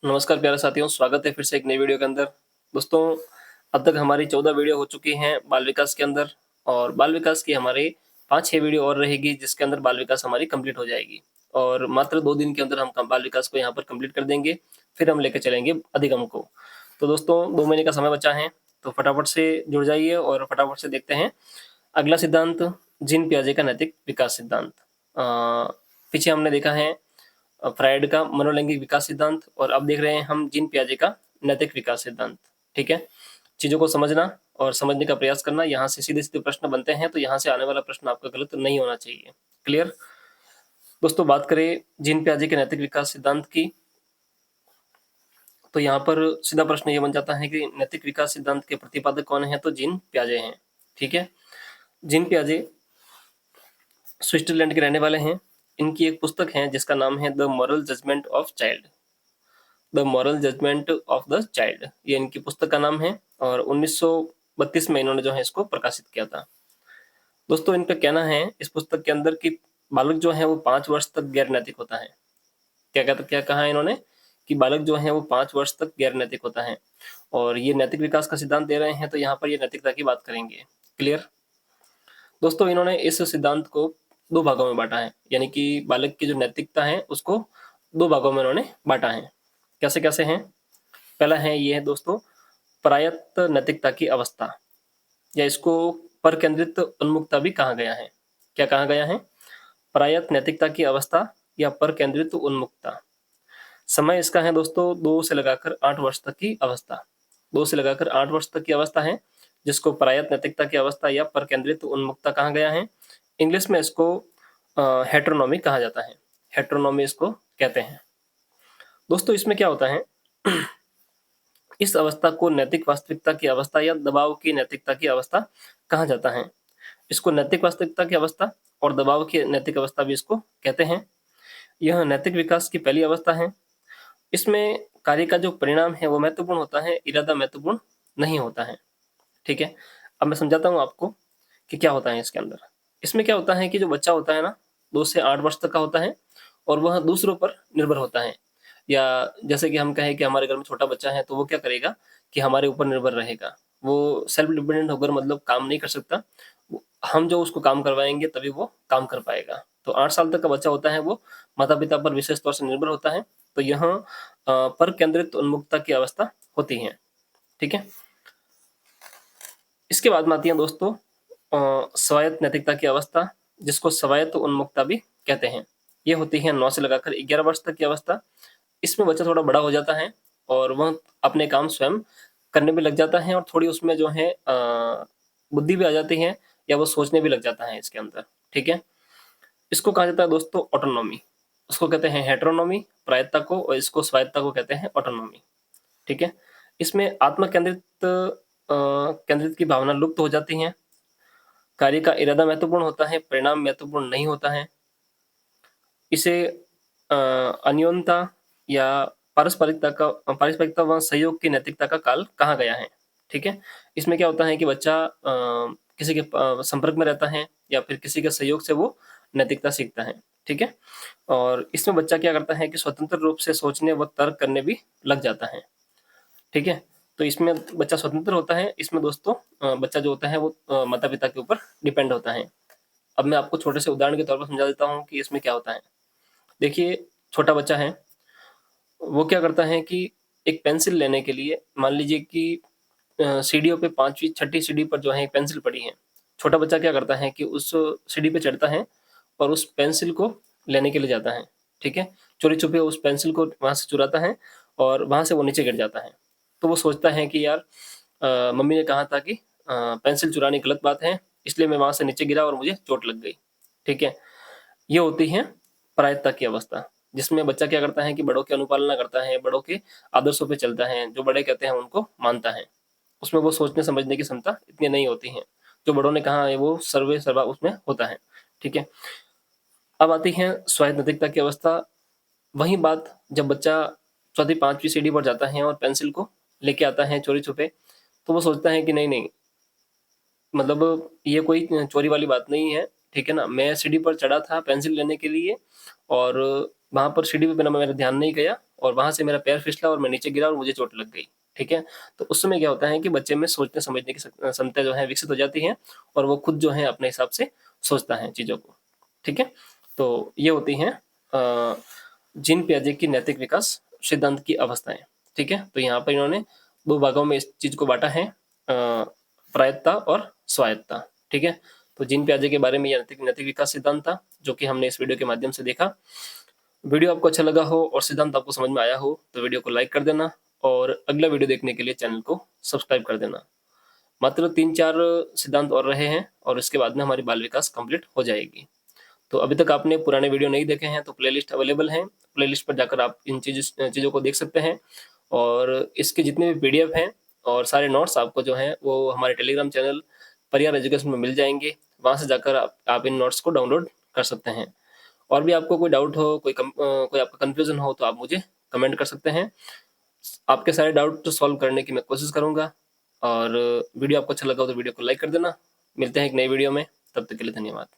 नमस्कार प्यारे साथियों, स्वागत है फिर से एक नई वीडियो के अंदर। दोस्तों, अब तक हमारी 14 वीडियो हो चुकी हैं बाल विकास के अंदर और बाल विकास की हमारी 5-6 वीडियो और रहेगी जिसके अंदर बाल विकास हमारी कंप्लीट हो जाएगी और मात्र 2 दिन के अंदर हम बाल विकास को यहाँ पर कंप्लीट कर देंगे, फिर हम लेके चलेंगे अधिगम को। तो दोस्तों 2 महीने का समय बचा है, तो फटाफट से जुड़ जाइए और फटाफट से देखते हैं अगला सिद्धांत जीन पियाजे का नैतिक विकास सिद्धांत। पीछे हमने देखा है फ्रायड का मनोलैंगिक विकास सिद्धांत और अब देख रहे हैं हम जीन पियाजे का नैतिक विकास सिद्धांत। ठीक है, चीजों को समझना और समझने का प्रयास करना, यहाँ से सीधे सीधे प्रश्न बनते हैं तो यहाँ से आने वाला प्रश्न आपका गलत नहीं होना चाहिए। क्लियर दोस्तों, बात करें जीन पियाजे के नैतिक विकास सिद्धांत की तो यहाँ पर सीधा प्रश्न ये बन जाता है कि नैतिक विकास सिद्धांत के प्रतिपादक कौन है, तो जीन पियाजे हैं। ठीक है, जीन पियाजे स्विट्जरलैंड के रहने वाले हैं। इनकी एक पुस्तक है जिसका नाम है the moral judgement of child. The moral judgement of the child, ये इनकी पुस्तक का नाम है और 1932 में इन्होंने जो है इसको प्रकाशित किया था। दोस्तों, इनका कहना है इस पुस्तक के अंदर कि बालक जो है वो 5 वर्ष तक गैर नैतिक होता है। क्या कहा है इन्होंने कि बालक जो है वो 5 वर्ष तक गैर नैतिक होता है और ये नैतिक विकास का सिद्धांत दे रहे हैं, तो यहाँ पर ये नैतिकता की बात करेंगे। क्लियर दोस्तों, इन्होंने इस सिद्धांत को 2 भागों में बांटा है, यानी कि बालक की जो नैतिकता है उसको 2 भागों में इन्होंने बांटा है। कैसे कैसे हैं? पहला है ये है दोस्तों प्रायत्त नैतिकता की अवस्था, या इसको पर केंद्रित उन्मुखता भी कहा गया है। क्या कहा गया है? प्रायत्त नैतिकता की अवस्था या पर केंद्रित उन्मुखता। समय इसका है दोस्तों 2 से लगाकर 8 वर्ष तक की अवस्था। 2 से लगाकर 8 वर्ष तक की अवस्था है जिसको प्रायत्त नैतिकता की अवस्था या पर केंद्रित उन्मुखता कहा गया है। इंग्लिश में इसको हेटेरोनॉमी कहा जाता है। हेटेरोनॉमी इसको कहते हैं। दोस्तों, इसमें क्या होता है इस अवस्था को नैतिक वास्तविकता की अवस्था या दबाव की नैतिकता की अवस्था कहा जाता है। इसको नैतिक वास्तविकता की अवस्था और दबाव की नैतिक अवस्था भी इसको कहते हैं। यह नैतिक विकास की पहली अवस्था है। इसमें कार्य का जो परिणाम है वो महत्वपूर्ण होता है, इरादा महत्वपूर्ण नहीं होता है। ठीक है, अब मैं समझाता हूँ आपको कि क्या होता है इसके अंदर। इसमें क्या होता है कि जो बच्चा होता है ना 2 से 8 वर्ष तक का होता है और वह दूसरों पर निर्भर होता है, या जैसे कि हम कहें कि हमारे घर में छोटा बच्चा है तो वो क्या करेगा कि हमारे ऊपर निर्भर रहेगा। वो सेल्फ डिपेंडेंट होकर मतलब काम नहीं कर सकता। हम जो उसको काम करवाएंगे तभी वो काम कर पाएगा। तो 8 साल तक का बच्चा होता है वो माता पिता पर विशेष तौर से निर्भर होता है। तो यहाँ पर केंद्रित उन्मुखता की अवस्था होती है। ठीक है, इसके बाद में आती है दोस्तों स्वायत्त नैतिकता की अवस्था, जिसको स्वायत्त उन्मुखता भी कहते हैं। ये होती है 9 से लगाकर 11 वर्ष तक की अवस्था। इसमें बच्चा थोड़ा बड़ा हो जाता है और वह अपने काम स्वयं करने में लग जाता है और थोड़ी उसमें जो है बुद्धि भी आ जाती है, या वो सोचने भी लग जाता है इसके अंदर। ठीक है, इसको कहा जाता है दोस्तों ऑटोनॉमी। उसको कहते हैं हेटेरोनॉमी प्रायत्ता को, और इसको स्वायत्ता को कहते हैं ऑटोनॉमी। ठीक है, इसमें आत्म केंद्रित केंद्रित की भावना लुप्त हो जाती है। कार्य का इरादा महत्वपूर्ण होता है, परिणाम महत्वपूर्ण नहीं होता है। इसे अन्योन्यता या पारस्परिकता व सहयोग की नैतिकता का काल कहा गया है। ठीक है, इसमें क्या होता है कि बच्चा किसी के संपर्क में रहता है या फिर किसी के सहयोग से वो नैतिकता सीखता है। ठीक है, और इसमें बच्चा क्या करता है कि स्वतंत्र रूप से सोचने व तर्क करने भी लग जाता है। ठीक है, तो इसमें बच्चा स्वतंत्र होता है। इसमें दोस्तों बच्चा जो होता है वो माता पिता के ऊपर डिपेंड होता है। अब मैं आपको छोटे से उदाहरण के तौर पर समझा देता हूँ कि इसमें क्या होता है। देखिए, छोटा बच्चा है, वो क्या करता है कि एक पेंसिल लेने के लिए मान लीजिए कि सीढ़ियों पे 5वीं 6ठी सीढ़ी पर जो है एक पेंसिल पड़ी है। छोटा बच्चा क्या करता है कि उस सीढ़ी पे चढ़ता है और उस पेंसिल को लेने के लिए जाता है। ठीक है, चोरी छुपे उस पेंसिल को वहां से चुराता है और वहां से वो नीचे गिर जाता है। तो वो सोचता है कि यार मम्मी ने कहा था कि पेंसिल चुरानी गलत बात है, इसलिए मैं वहां से नीचे गिरा और मुझे चोट लग गई। ठीक है, ये होती है प्रायत्ता की अवस्था, जिसमें बच्चा क्या करता है कि बड़ों की अनुपालना करता है, बड़ों के आदर्शों पे चलता है, जो बड़े कहते हैं उनको मानता है। उसमें वो सोचने समझने की क्षमता इतनी नहीं होती है। जो बड़ों ने कहा है वो सर्वे सर्वा उसमें होता है। ठीक है, अब आती है स्वायत्त नैतिकता की अवस्था। वही बात जब बच्चा 4ठी 5वीं सीढ़ी पर जाता है और पेंसिल को लेके आता है चोरी छुपे, तो वो सोचता है कि नहीं नहीं, मतलब ये कोई चोरी वाली बात नहीं है। ठीक है ना, मैं सीढ़ी पर चढ़ा था पेंसिल लेने के लिए और वहां पर सीढ़ी पे बिना मेरा ध्यान नहीं गया और वहाँ से मेरा पैर फिसला और मैं नीचे गिरा और मुझे चोट लग गई, ठीक है? तो उस समय क्या होता है कि बच्चे में सोचने समझने की क्षमता जो है विकसित हो जाती है और वो खुद जो है अपने हिसाब से सोचता है चीज़ों को, ठीक है? तो ये होती हैं जीन पियाजे की नैतिक विकास सिद्धांत की अवस्थाएं, ठीक है? तो यहाँ पर इन्होंने 2 भागों में इस चीज़ को बाँटा है, प्रायत्तता और स्वायत्तता, ठीक है? तो जीन पियाजे के बारे में ये नैतिक नैतिक विकास सिद्धांत था, जो कि हमने इस वीडियो के माध्यम से देखा। वीडियो आपको अच्छा लगा हो और सिद्धांत आपको समझ में आया हो तो वीडियो को लाइक कर देना और अगला वीडियो देखने के लिए चैनल को सब्सक्राइब कर देना। मात्र 3-4 सिद्धांत और रहे हैं और इसके बाद में हमारी बाल विकास कंप्लीट हो जाएगी। तो अभी तक आपने पुराने वीडियो नहीं देखे हैं तो प्लेलिस्ट अवेलेबल है, प्लेलिस्ट पर जाकर आप इन चीज़ों को देख सकते हैं और इसके जितने भी पीडीएफ हैं और सारे नोट्स आपको जो हैं वो हमारे टेलीग्राम चैनल परिहार एजुकेशन में मिल जाएंगे। वहाँ से जाकर आप इन नोट्स को डाउनलोड कर सकते हैं। और भी आपको कोई डाउट हो, कोई आपका कन्फ्यूजन हो तो आप मुझे कमेंट कर सकते हैं। आपके सारे डाउट सॉल्व करने की मैं कोशिश करूँगा और वीडियो आपको अच्छा लगा हो तो वीडियो को लाइक कर देना। मिलते हैं एक नई वीडियो में, तब तक के लिए धन्यवाद।